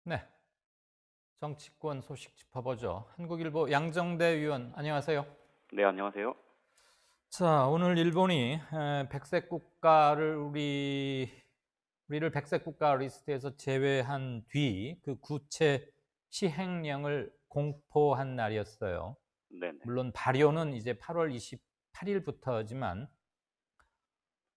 네, 정치권 소식 짚어보죠. 한국일보 양정대 위원, 안녕하세요. 네, 안녕하세요. 자, 오늘 일본이 백색 국가를 우리를 백색 국가 리스트에서 제외한 뒤 그 구체 시행령을 공포한 날이었어요. 네네. 물론 발효는 이제 8월 28일부터지만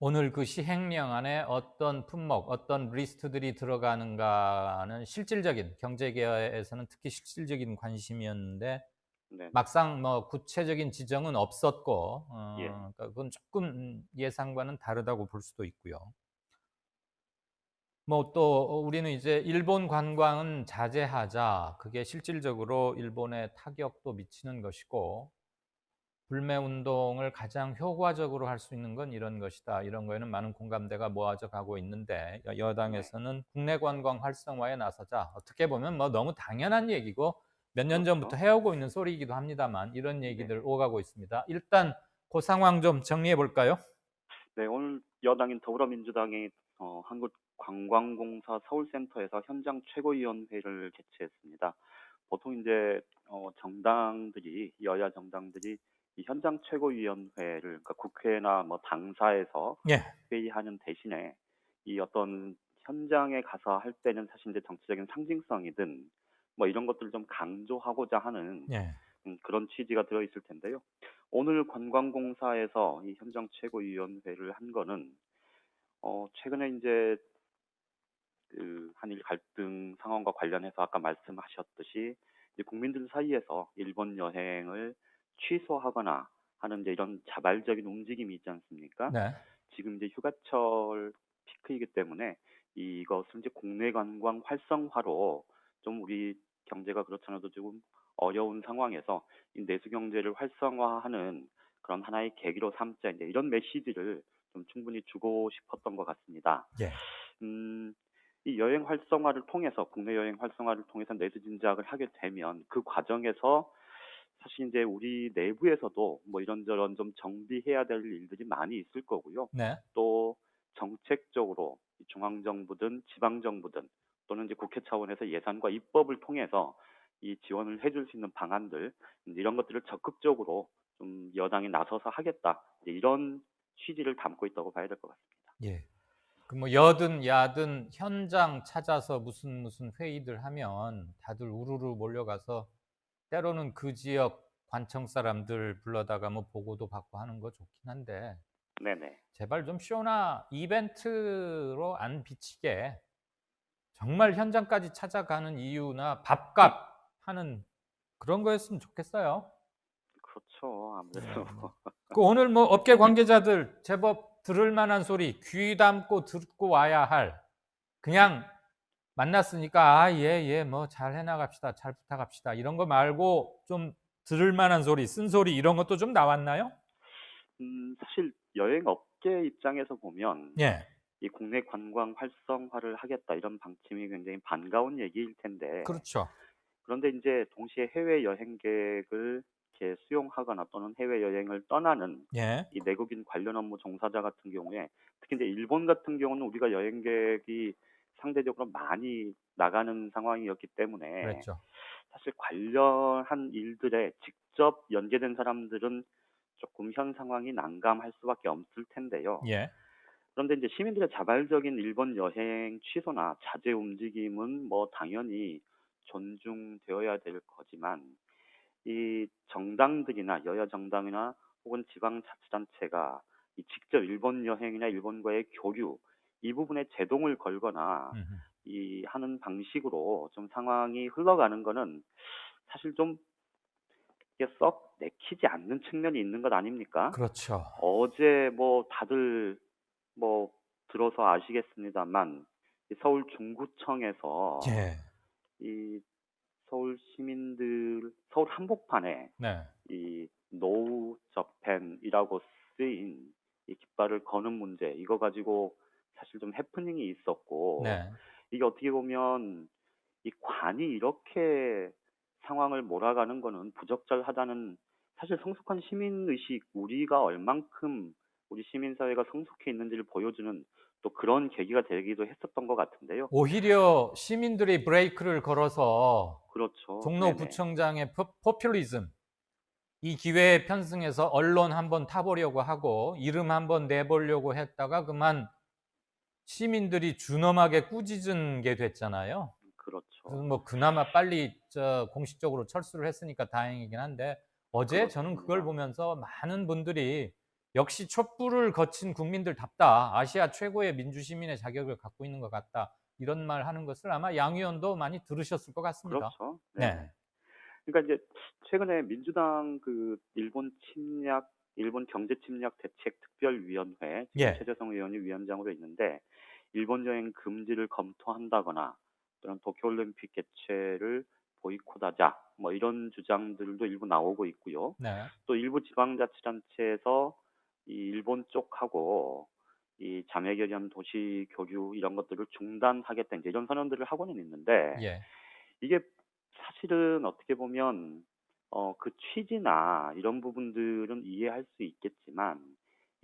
오늘 그 시행령 안에 어떤 품목, 어떤 리스트들이 들어가는가는 실질적인 경제계에서는 특히 실질적인 관심이었는데 네네. 막상 뭐 구체적인 지정은 없었고 예. 그러니까 그건 조금 예상과는 다르다고 볼 수도 있고요. 뭐 또 우리는 이제 '일본 관광은 자제하자.' 그게 실질적으로 일본에 타격도 미치는 것이고 '불매 운동을 가장 효과적으로 할 수 있는 건 이런 것이다.' 이런 거에는 많은 공감대가 모아져 가고 있는데 네. 여당에서는 "국내 관광 활성화에 나서자." 어떻게 보면 뭐 너무 당연한 얘기고 몇 년 전부터 그렇죠. 해오고 있는 소리이기도 합니다만 이런 네. 얘기들 오가고 있습니다. 일단 그 상황 좀 정리해 볼까요? 네, 오늘 여당인 더불어민주당이 한국관광공사 서울센터에서 현장 최고위원회를 개최했습니다. 보통 이제 정당들이 여야 정당들이 이 현장 최고위원회를 그러니까 국회나 뭐 당사에서 예. 회의하는 대신에 이 어떤 현장에 가서 할 때는 사실 이제 정치적인 상징성이든 뭐 이런 것들을 좀 강조하고자 하는 예. 그런 취지가 들어 있을 텐데요. 오늘 관광공사에서 이 현장 최고위원회를 한 거는 최근에 이제 그 한일 갈등 상황과 관련해서 아까 말씀하셨듯이 이제 국민들 사이에서 일본 여행을 취소하거나 하는 이제 이런 자발적인 움직임이 있지 않습니까? 네. 지금 이제 휴가철 피크이기 때문에 이것을 이제 국내 관광 활성화로 좀 우리 경제가 그렇잖아도 조금 어려운 상황에서 이 내수 경제를 활성화하는 그런 하나의 계기로 삼자 이제 이런 메시지를 좀 충분히 주고 싶었던 것 같습니다. 예. 음, 이 여행 활성화를 통해서 국내 여행 활성화를 통해서 내수 진작을 하게 되면 그 과정에서 사실 이제 우리 내부에서도 뭐 이런저런 좀 정비해야 될 일들이 많이 있을 거고요. 네. 또 정책적으로 중앙 정부든 지방 정부든 또는 이제 국회 차원에서 예산과 입법을 통해서 이 지원을 해줄 수 있는 방안들 이제 이런 것들을 적극적으로 좀 여당이 나서서 하겠다 이제 이런 취지를 담고 있다고 봐야 될 것 같습니다. 예. 그 뭐 여든 야든 현장 찾아서 무슨 회의들 하면 다들 우르르 몰려가서 때로는 그 지역 관청 사람들 불러다가 뭐 보고도 받고 하는 거 좋긴 한데 네네. 제발 좀 쇼나 이벤트로 안 비치게 정말 현장까지 찾아가는 이유나 밥값 하는 그런 거였으면 좋겠어요. 그렇죠. 아무래도 네, 뭐. 그 오늘 뭐 업계 관계자들 제법 들을 만한 소리 귀 담고 듣고 와야 할 그냥 만났으니까 아, 예, 예, 뭐 잘 해나갑시다. 잘 부탁합시다. 이런 거 말고 좀 들을 만한 소리, 쓴소리 이런 것도 좀 나왔나요? 사실 여행 업계 입장에서 보면 예, 이 국내 관광 활성화를 하겠다 이런 방침이 굉장히 반가운 얘기일 텐데 그렇죠. 그런데 이제 동시에 해외 여행객을 이렇게 수용하거나 또는 해외 여행을 떠나는 예, 이 내국인 관련 업무 종사자 같은 경우에 특히 이제 일본 같은 경우는 우리가 여행객이 상대적으로 많이 나가는 상황이었기 때문에 그랬죠. 사실 관련한 일들에 직접 연계된 사람들은 조금 현 상황이 난감할 수밖에 없을 텐데요. 예, 그런데 이제 시민들의 자발적인 일본 여행 취소나 자제 움직임은 뭐 당연히 존중되어야 될 거지만 이 정당들이나 여야 정당이나 혹은 지방자치단체가 이 직접 일본 여행이나 일본과의 교류 이 부분에 제동을 걸거나 음흠. 이 하는 방식으로 좀 상황이 흘러가는 거는 사실 좀 이게 썩 내키지 않는 측면이 있는 것 아닙니까? 그렇죠. 어제 뭐 다들 뭐 들어서 아시겠습니다만 이 서울 중구청에서 예, 이 서울 시민들 서울 한복판에 네, 이 노우 저펜이라고 쓰인 이 깃발을 거는 문제 이거 가지고 사실 좀 해프닝이 있었고 네, 이게 어떻게 보면 이 관이 이렇게 상황을 몰아가는 거는 부적절하다는 사실 성숙한 시민 의식 우리가 얼만큼 우리 시민 사회가 성숙해 있는지를 보여주는 또 그런 계기가 되기도 했었던 것 같은데요. 오히려 시민들이 브레이크를 걸어서 그렇죠. 네네. 종로구청장의 포퓰리즘, 이 기회에 편승해서 언론 한번 타보려고 하고 이름 한번 내보려고 했다가 그만 시민들이 준엄하게 꾸짖은 게 됐잖아요. 그래서 그렇죠. 뭐 그나마 빨리 공식적으로 철수를 했으니까 다행이긴 한데, 어제 저는 그걸 그렇습니다. 보면서 많은 분들이 역시 촛불을 거친 국민들답다, 아시아 최고의 민주시민의 자격을 갖고 있는 것 같다, 이런 말 하는 것을 아마 양 의원도 많이 들으셨을 것 같습니다. 그렇죠. 네네. 네. 그러니까 이제 최근에 민주당 그 일본 경제 침략 대책 특별위원회, 지금 예. 최재성 의원이 위원장으로 있는데, 일본 여행 금지를 검토한다거나 또는 도쿄올림픽 개최를 보이콧하자, 뭐 이런 주장들도 일부 나오고 있고요. 네. 또 일부 지방자치단체에서 이 일본 쪽하고 이 자매결연 도시 교류 이런 것들을 중단하겠다, 이제 이런 선언들을 하고는 있는데, 예. 이게 사실은 어떻게 보면 그 취지나 이런 부분들은 이해할 수 있겠지만,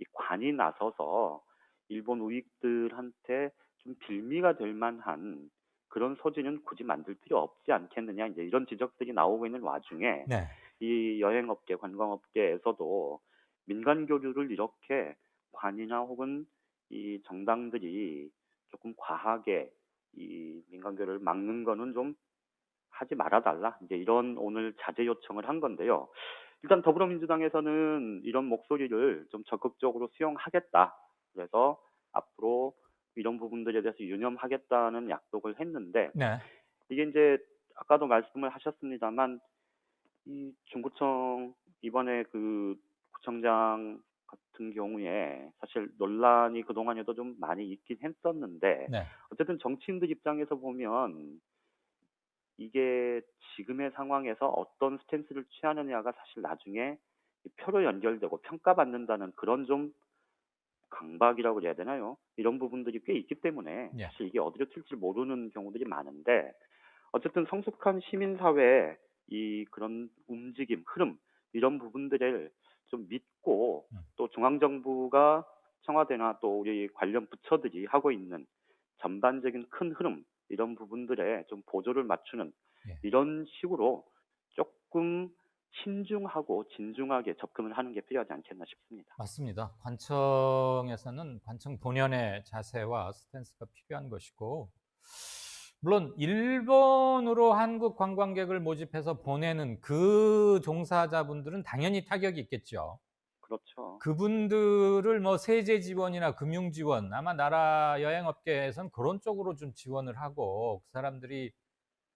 이 관이 나서서 일본 우익들한테 좀 빌미가 될 만한 그런 소지는 굳이 만들 필요 없지 않겠느냐, 이제 이런 지적들이 나오고 있는 와중에, 네. 이 여행업계, 관광업계에서도 민간 교류를 이렇게 관이나 혹은 이 정당들이 조금 과하게 이 민간 교류를 막는 거는 좀 하지 말아 달라, 이제 이런 오늘 자제 요청을 한 건데요. 일단 더불어민주당에서는 이런 목소리를 좀 적극적으로 수용하겠다, 그래서 앞으로 이런 부분들에 대해서 유념하겠다는 약속을 했는데, 네. 이게 이제 아까도 말씀을 하셨습니다만, 이 중구청 이번에 그 구청장 같은 경우에 사실 논란이 그동안에도 좀 많이 있긴 했었는데, 네. 어쨌든 정치인들 입장에서 보면 이게 지금의 상황에서 어떤 스탠스를 취하느냐가 사실 나중에 이 표로 연결되고 평가받는다는 그런 좀 강박이라고 해야 되나요? 이런 부분들이 꽤 있기 때문에 예. 사실 이게 어디로 튈지 모르는 경우들이 많은데, 어쨌든 성숙한 시민사회의 이 그런 움직임, 흐름, 이런 부분들을 좀 믿고, 음. 또 중앙정부가 청와대나 또 우리 관련 부처들이 하고 있는 전반적인 큰 흐름, 이런 부분들에 좀 보조를 맞추는 예. 이런 식으로 조금 신중하고 진중하게 접근을 하는 게 필요하지 않겠나 싶습니다. 맞습니다. 관청에서는 관청 본연의 자세와 스탠스가 필요한 것이고, 물론 일본으로 한국 관광객을 모집해서 보내는 그 종사자분들은 당연히 타격이 있겠죠. 그렇죠. 그분들을 뭐 세제 지원이나 금융 지원, 아마 나라 여행업계에선 그런 쪽으로 좀 지원을 하고, 그 사람들이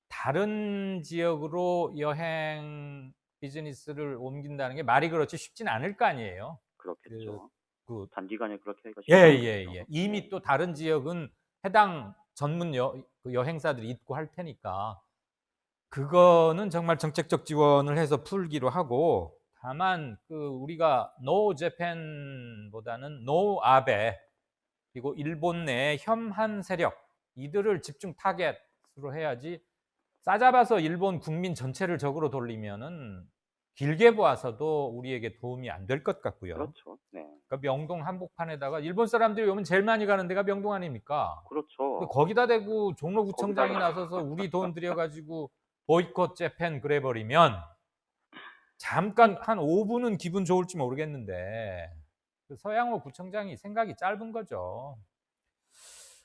다른 지역으로 여행 비즈니스를 옮긴다는 게 말이 그렇지 쉽진 않을 거 아니에요. 그 그렇겠죠. 그 단기간에 그렇게 하기가 쉽지 않겠죠. 예예예. 네. 이미 또 다른 지역은 해당 전문 그 여행사들이 있고 할 테니까 그거는 정말 정책적 지원을 해서 풀기로 하고, 다만 그 우리가 노 재팬보다는 노 아베, 그리고 일본 내 혐한 세력, 이들을 집중 타겟으로 해야지, 싸잡아서 일본 국민 전체를 적으로 돌리면은 길게 보아서도 우리에게 도움이 안 될 것 같고요. 그렇죠. 네. 그러니까 명동 한복판에다가 일본 사람들이 오면 제일 많이 가는 데가 명동 아닙니까? 근데 그렇죠. 거기다 대고 종로구청장이 거기다가 나서서 우리 돈 들여가지고 보이콧 재팬 그래 버리면 잠깐 한 5분은 기분 좋을지 모르겠는데, 그 서양호 구청장이 생각이 짧은 거죠.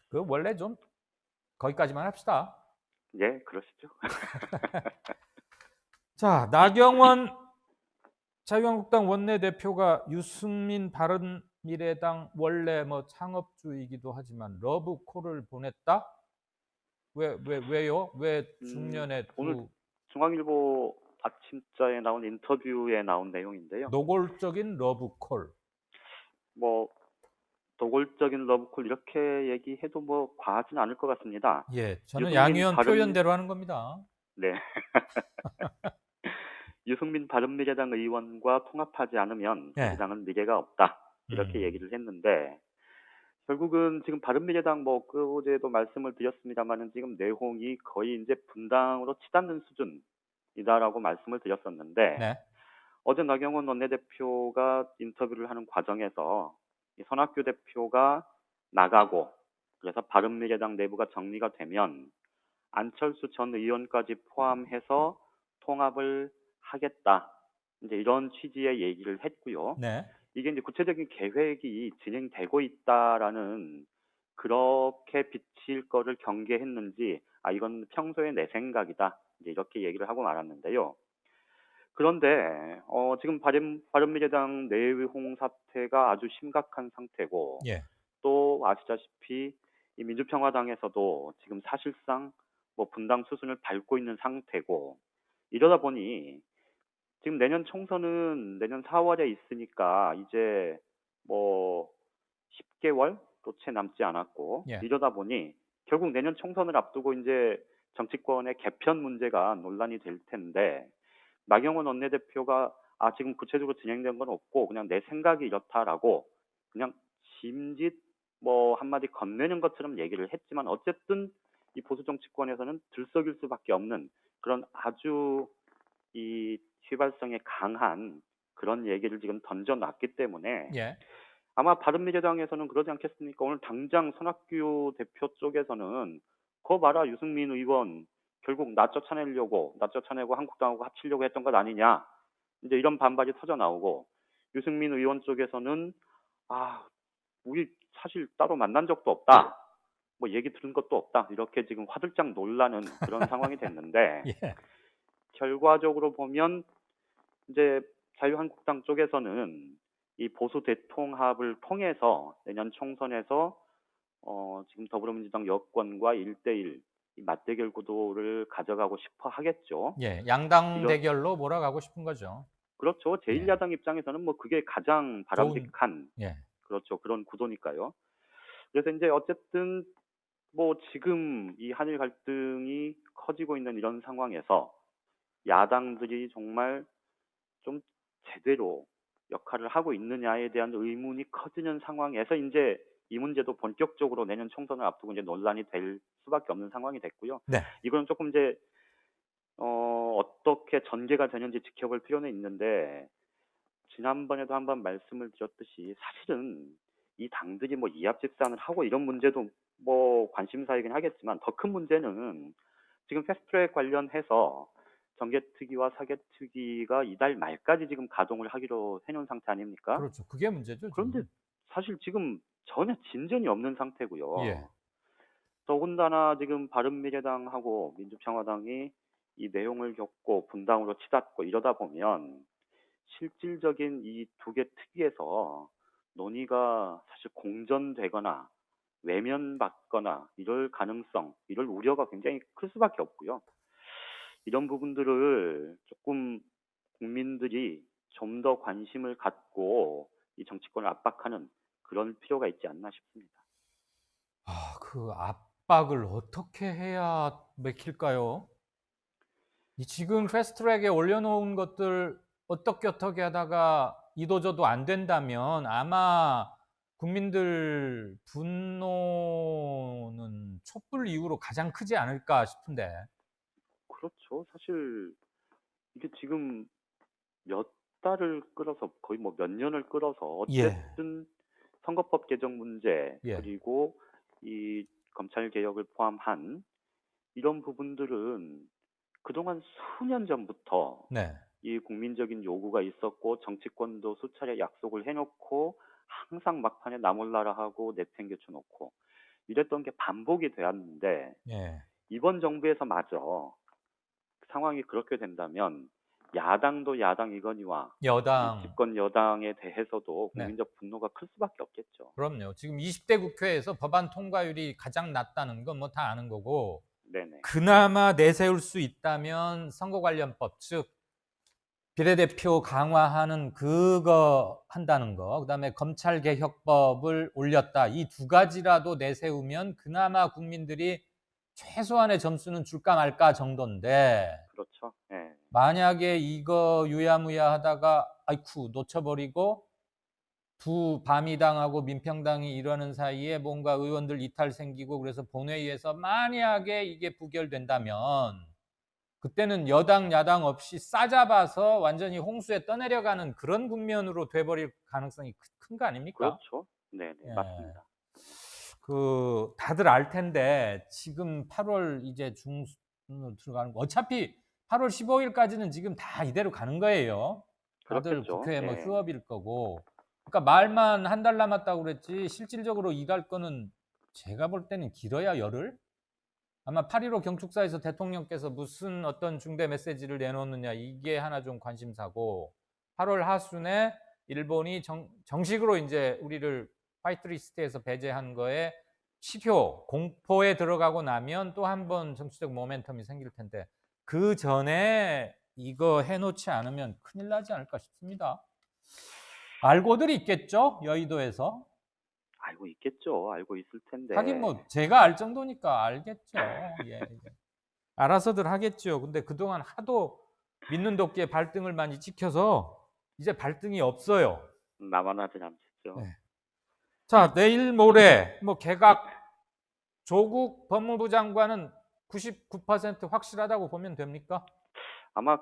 그 원래 좀 거기까지만 합시다. 예, 그러시죠. 자, 나경원 자유한국당 원내대표가 유승민 바른미래당 원래 뭐 창업주이기도 하지만 러브콜을 보냈다? 왜요? 왜 중년에 오늘 두 중앙일보 아침자에 나온 인터뷰에 나온 내용인데요. 노골적인 러브콜? 뭐 도골적인 러브콜 이렇게 얘기해도 뭐 과하진 않을 것 같습니다. 예, 저는 양 유승민 의원 바른 표현대로 하는 겁니다. 네. 유승민 바른미래당 의원과 통합하지 않으면 우리 예. 당은 미래가 없다, 이렇게 음. 얘기를 했는데, 결국은 지금 바른미래당 뭐 그제도 말씀을 드렸습니다만은 지금 내홍이 거의 이제 분당으로 치닫는 수준이다라고 말씀을 드렸었는데, 네. 어제 나경원 원내대표가 인터뷰를 하는 과정에서 이 손학규 대표가 나가고 그래서 바른미래당 내부가 정리가 되면 안철수 전 의원까지 포함해서 통합을 하겠다. 이제 이런 취지의 얘기를 했고요. 네. 이게 이제 구체적인 계획이 진행되고 있다라는 그렇게 비칠 거를 경계했는지 이건 평소에 내 생각이다. 이제 이렇게 얘기를 하고 말았는데요. 그런데 지금 바른미래당 내홍 사태가 아주 심각한 상태고 예. 또 아시다시피 이 민주평화당에서도 지금 사실상 뭐 분당 수순을 밟고 있는 상태고 이러다 보니 지금 내년 총선은 내년 4월에 있으니까 이제 뭐 10개월도 채 남지 않았고 예. 이러다 보니 결국 내년 총선을 앞두고 이제 정치권의 개편 문제가 논란이 될 텐데 나경원 원내대표가 지금 구체적으로 진행된 건 없고 그냥 내 생각이 이렇다라고 그냥 짐짓 뭐 한마디 건네는 것처럼 얘기를 했지만 어쨌든 이 보수 정치권에서는 들썩일 수밖에 없는 그런 아주 이 휘발성이 강한 그런 얘기를 지금 던져놨기 때문에 예. 아마 바른미래당에서는 그러지 않겠습니까? 오늘 당장 손학규 대표 쪽에서는 거 봐라 유승민 의원 결국 나 쫓아내고 한국당하고 합치려고 했던 것 아니냐 이제 이런 반발이 터져 나오고 유승민 의원 쪽에서는 우리 사실 따로 만난 적도 없다 뭐 얘기 들은 것도 없다 이렇게 지금 화들짝 놀라는 그런 상황이 됐는데 예. 결과적으로 보면 이제 자유한국당 쪽에서는 이 보수 대통합을 통해서 내년 총선에서 지금 더불어민주당 여권과 1대1 맞대결 구도를 가져가고 싶어 하겠죠. 예. 양당 이런 대결로 몰아가고 싶은 거죠. 그렇죠. 예. 제1야당 입장에서는 뭐 그게 가장 좋은 바람직한 예. 그렇죠. 그런 구도니까요. 그래서 이제 어쨌든 뭐 지금 이 한일 갈등이 커지고 있는 이런 상황에서 야당들이 정말 좀 제대로 역할을 하고 있느냐에 대한 의문이 커지는 상황에서 이제 이 문제도 본격적으로 내년 총선을 앞두고 이제 논란이 될 수밖에 없는 상황이 됐고요. 네. 이거는 조금 이제 어떻게 전개가 되는지 지켜볼 필요는 있는데 지난번에도 한번 말씀을 드렸듯이 사실은 이 당들이 뭐 이합 집산을 하고 이런 문제도 뭐 관심사이긴 하겠지만 더 큰 문제는 지금 패스트트랙 관련해서 정개특위와 사개특위가 이달 말까지 지금 가동을 하기로 해놓은 상태 아닙니까? 그렇죠. 그게 문제죠, 그런데 지금. 사실 지금 전혀 진전이 없는 예. 상태고요. 더군다나 지금 바른미래당하고 민주평화당이 이 내용을 겪고 분당으로 치닫고 이러다 보면 실질적인 이 두 개 특위에서 논의가 사실 공전되거나 외면받거나 이럴 가능성, 이럴 우려가 굉장히 클 수밖에 없고요. 이런 부분들을 조금 국민들이 좀 더 관심을 갖고 이 정치권을 압박하는 그런 필요가 있지 않나 싶습니다. 그 압박을 어떻게 해야 맥힐까요? 이 지금 패스트트랙에 올려놓은 것들 어떻게 하다가 이도저도 안 된다면 아마 국민들 분노는 촛불 이후로 가장 크지 않을까 싶은데. 그렇죠. 사실 이게 지금 몇 달을 끌어서 거의 뭐 몇 년을 끌어서 예. 어쨌든 선거법 개정 문제 예. 그리고 이 검찰 개혁을 포함한 이런 부분들은 그동안 수년 전부터 네. 이 국민적인 요구가 있었고 정치권도 수차례 약속을 해놓고 항상 막판에 나 몰라라 하고 내팽개쳐 놓고 이랬던 게 반복이 되었는데 예. 이번 정부에서마저 상황이 그렇게 된다면 야당도 야당이거니와 이 여당. 집권 여당에 대해서도 네. 국민적 분노가 클 수밖에 없겠죠. 그럼요. 지금 20대 국회에서 법안 통과율이 가장 낮다는 건 뭐 다 아는 거고, 네네. 그나마 내세울 수 있다면 선거 관련법, 즉 비례대표 강화하는 그거 한다는 거, 그다음에 검찰 개혁법을 올렸다. 이 두 가지라도 내세우면 그나마 국민들이 최소한의 점수는 줄까 말까 정도인데, 그렇죠. 예. 만약에 이거 유야무야 하다가 아이쿠 놓쳐버리고 두 바미당하고 민평당이 이러는 사이에 뭔가 의원들 이탈 생기고 그래서 본회의에서 만약에 이게 부결된다면 그때는 여당 야당 없이 싸잡아서 완전히 홍수에 떠내려가는 그런 국면으로 돼버릴 가능성이 큰 거 아닙니까? 그렇죠. 네네. 예. 맞습니다. 다들 알 텐데 지금 8월 이제 중순으로 들어가는 거 어차피 8월 15일까지는 지금 다 이대로 가는 거예요. 다들 그렇겠죠. 국회 뭐 예. 휴업일 거고. 그러니까 말만 한 달 남았다고 그랬지 실질적으로 일할 거는 제가 볼 때는 길어야 열흘? 아마 8.15 경축사에서 대통령께서 무슨 어떤 중대 메시지를 내놓느냐 이게 하나 좀 관심사고 8월 하순에 일본이 정식으로 이제 우리를 화이트리스트에서 배제한 거에 실효, 공포에 들어가고 나면 또 한 번 정치적 모멘텀이 생길 텐데 그 전에 이거 해놓지 않으면 큰일 나지 않을까 싶습니다. 알고들 있겠죠? 여의도에서. 알고 있겠죠. 알고 있을 텐데. 하긴 뭐 제가 알 정도니까 알겠죠. 예. 알아서들 하겠죠. 근데 그동안 하도 믿는 도끼에 발등을 많이 찍혀서 이제 발등이 없어요. 나만 하진 않겠죠. 네. 자, 내일 모레 뭐 개각 조국 법무부 장관은 99% 확실하다고 보면 됩니까? 아마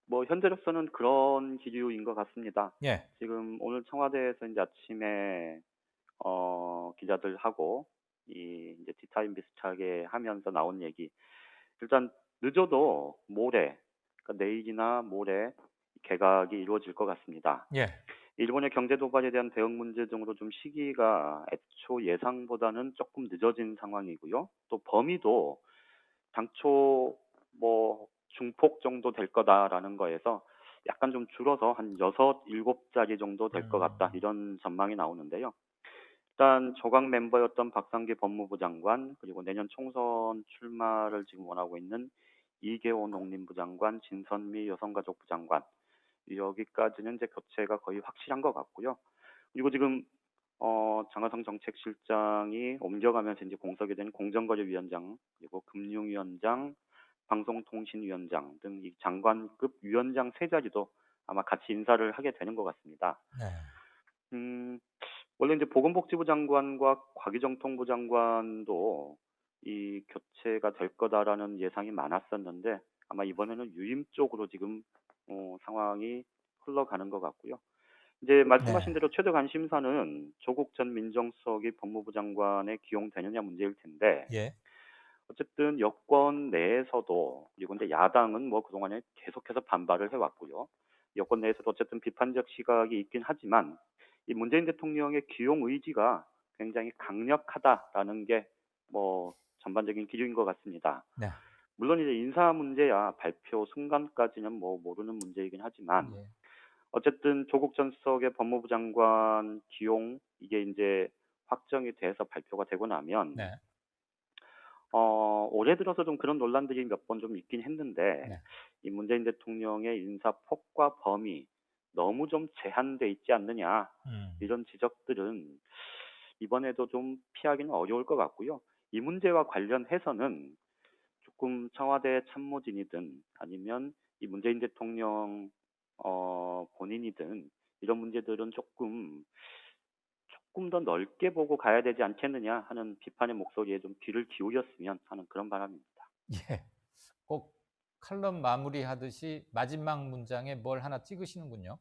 뭐 현재로서는 그런 기류인 것 같습니다. 예. 지금 오늘 청와대에서 이제 아침에 기자들하고 이제 티타임 비슷하게 하면서 나온 얘기. 일단 늦어도 모레, 그러니까 내일이나 모레 개각이 이루어질 것 같습니다. 예. 일본의 경제 도발에 대한 대응 문제 등으로 좀 시기가 애초 예상보다는 조금 늦어진 상황이고요. 또 범위도 당초 뭐 중폭 정도 될 거다라는 거에서 약간 좀 줄어서 한 6, 7자리 정도 될 것 같다. 이런 전망이 나오는데요. 일단 조각 멤버였던 박상기 법무부 장관, 그리고 내년 총선 출마를 지금 원하고 있는 이계호 농림부 장관, 진선미 여성가족부 장관, 여기까지는 이제 교체가 거의 확실한 것 같고요. 그리고 지금 장하성 정책실장이 옮겨가면서 이제 공석이 된 공정거래위원장, 그리고 금융위원장, 방송통신위원장 등 이 장관급 위원장 세 자리도 아마 같이 인사를 하게 되는 것 같습니다. 네. 원래 이제 보건복지부 장관과 과기정통부 장관도 이 교체가 될 거다라는 예상이 많았었는데 아마 이번에는 유임 쪽으로 지금 상황이 흘러가는 것 같고요. 이제 말씀하신 대로 최대 관심사는 조국 전 민정수석이 법무부 장관에 기용되느냐 문제일 텐데 예. 어쨌든 여권 내에서도 그리고 이제 야당은 뭐 그동안에 계속해서 반발을 해왔고요. 여권 내에서도 어쨌든 비판적 시각이 있긴 하지만 이 문재인 대통령의 기용 의지가 굉장히 강력하다라는 게 뭐 전반적인 기류인 것 같습니다. 네. 물론 이제 인사 문제야 발표 순간까지는 뭐 모르는 문제이긴 하지만 예. 어쨌든 조국 전 수석의 법무부 장관 기용 이게 이제 확정이 돼서 발표가 되고 나면 네. 올해 들어서 좀 그런 논란들이 몇 번 좀 있긴 했는데 네. 이 문재인 대통령의 인사 폭과 범위 너무 좀 제한돼 있지 않느냐 이런 지적들은 이번에도 좀 피하기는 어려울 것 같고요. 이 문제와 관련해서는 조금 청와대 참모진이든 아니면 이 문재인 대통령 본인이든 이런 문제들은 조금 더 넓게 보고 가야 되지 않겠느냐 하는 비판의 목소리에 좀 귀를 기울였으면 하는 그런 바람입니다. 예. 꼭 칼럼 마무리하듯이 마지막 문장에 뭘 하나 찍으시는군요.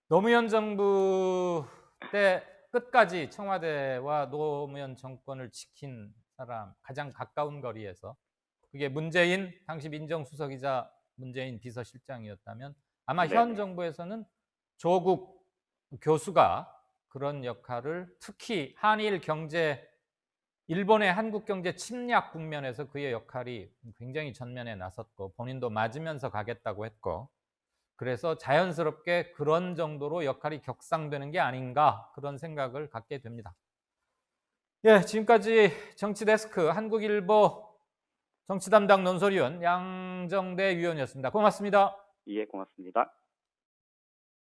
노무현 정부 때 끝까지 청와대와 노무현 정권을 지킨 사람 가장 가까운 거리에서 그게 문재인 당시 민정수석이자 문재인 비서실장이었다면 아마 현 네네. 정부에서는 조국 교수가 그런 역할을 특히 한일 경제 일본의 한국 경제 침략 국면에서 그의 역할이 굉장히 전면에 나섰고 본인도 맞으면서 가겠다고 했고 그래서 자연스럽게 그런 정도로 역할이 격상되는 게 아닌가 그런 생각을 갖게 됩니다. 예, 지금까지 정치데스크 한국일보 정치담당 논설위원 양정대 위원이었습니다. 고맙습니다. 예, 고맙습니다.